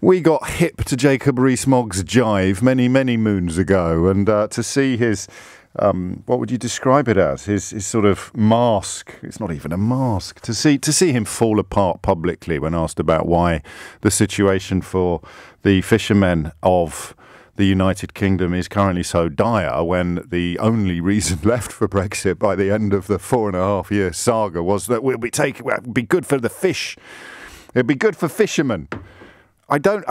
We got hip to Jacob Rees-Mogg's jive many, many moons ago, and to see his, what would you describe it as? His sort of mask. It's not even a mask. To see him fall apart publicly when asked about why the situation for the fishermen of the United Kingdom is currently so dire, when the only reason left for Brexit by the end of the 4.5-year saga was that it'd be good for the fish. It'd be good for fishermen. How do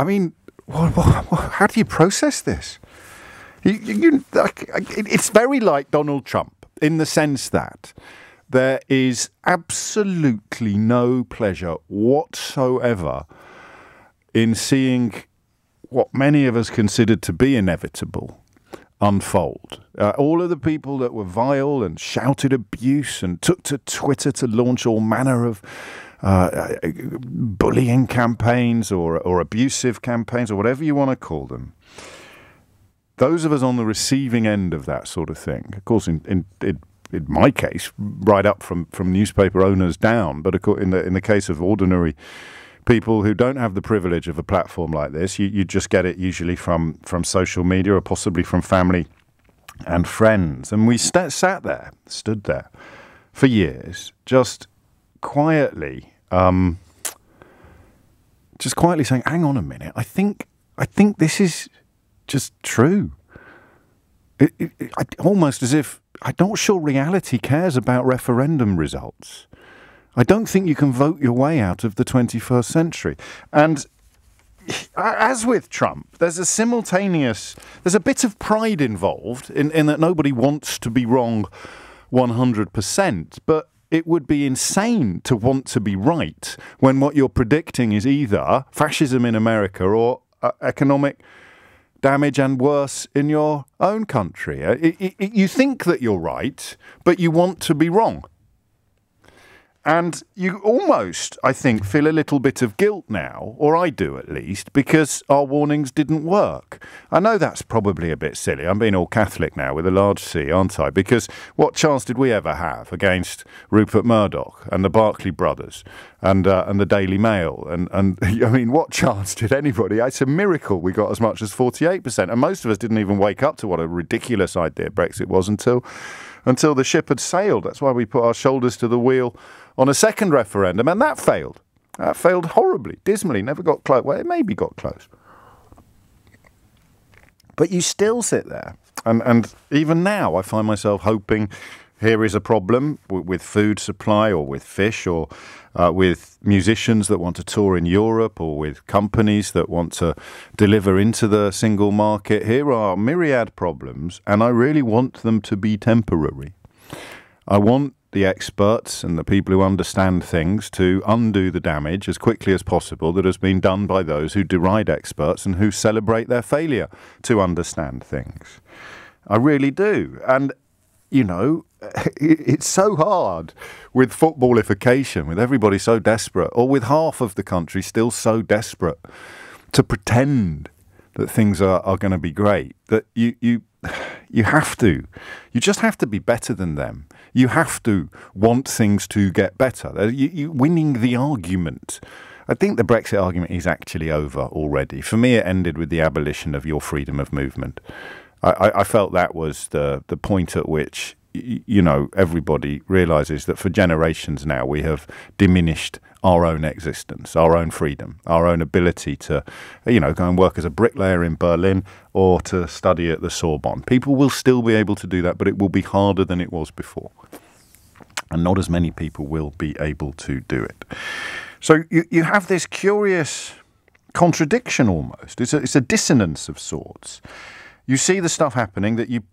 you process this? It's very like Donald Trump in the sense that there is absolutely no pleasure whatsoever in seeing what many of us considered to be inevitable unfold. All of the people that were vile and shouted abuse and took to Twitter to launch all manner of bullying campaigns or abusive campaigns or whatever you want to call them. Those of us on the receiving end of that sort of thing, of course, in my case, right up from newspaper owners down, but in the case of ordinary people who don't have the privilege of a platform like this, you just get it usually from social media or possibly from family and friends. And we stood there for years, just quietly saying, hang on a minute, I think this is just true. Almost as if I'm not sure reality cares about referendum results. I don't think you can vote your way out of the 21st century. And as with Trump, there's a bit of pride involved in that nobody wants to be wrong 100%, but it would be insane to want to be right when what you're predicting is either fascism in America or economic damage and worse in your own country. You think that you're right, but you want to be wrong. And you almost, I think, feel a little bit of guilt now, or I do at least, because our warnings didn't work. I know that's probably a bit silly. I'm being all Catholic now with a large C, aren't I? Because what chance did we ever have against Rupert Murdoch and the Barclay brothers and the Daily Mail? And I mean, what chance did anybody? It's a miracle we got as much as 48%. And most of us didn't even wake up to what a ridiculous idea Brexit was until the ship had sailed. That's why we put our shoulders to the wheel on a second referendum, and that failed. That failed horribly, dismally, never got close. Well, it maybe got close. But you still sit there, and even now I find myself hoping here is a problem with food supply or with fish or with musicians that want to tour in Europe or with companies that want to deliver into the single market. Here are myriad problems, and I really want them to be temporary. I want the experts and the people who understand things to undo the damage as quickly as possible that has been done by those who deride experts and who celebrate their failure to understand things. I really do. And, you know, it's so hard with footballification, with everybody so desperate, or with half of the country still so desperate to pretend that things are going to be great, that you just have to be better than them. You have to want things to get better. You winning the argument. I think the Brexit argument is actually over already. For me, it ended with the abolition of your freedom of movement. I felt that was the point at which, you know, everybody realises that for generations now we have diminished our own existence, our own freedom, our own ability to, you know, go and work as a bricklayer in Berlin or to study at the Sorbonne. People will still be able to do that, but it will be harder than it was before. And not as many people will be able to do it. So you have this curious contradiction almost. It's a dissonance of sorts. You see the stuff happening that you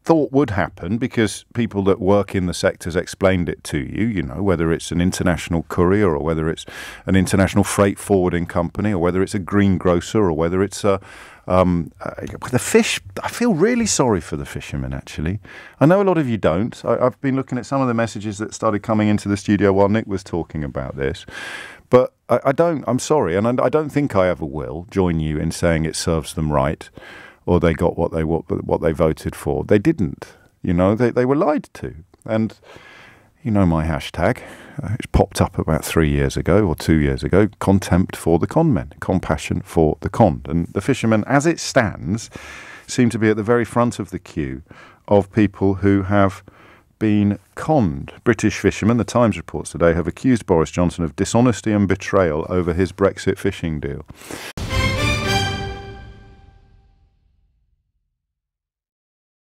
thought would happen because people that work in the sectors explained it to you, you know, whether it's an international courier or whether it's an international freight forwarding company or whether it's a greengrocer or whether it's the fish. I feel really sorry for the fishermen, actually. I know a lot of you don't. I've been looking at some of the messages that started coming into the studio while Nick was talking about this. But I don't, I'm sorry, and I don't think I ever will join you in saying it serves them right, or they got what they voted for. They didn't. You know, they were lied to. And, You know my hashtag. It's popped up about 3 years ago or 2 years ago. Contempt for the conmen, compassion for the conned. And the fishermen, as it stands, seem to be at the very front of the queue of people who have been conned. British fishermen, the Times reports today, have accused Boris Johnson of dishonesty and betrayal over his Brexit fishing deal.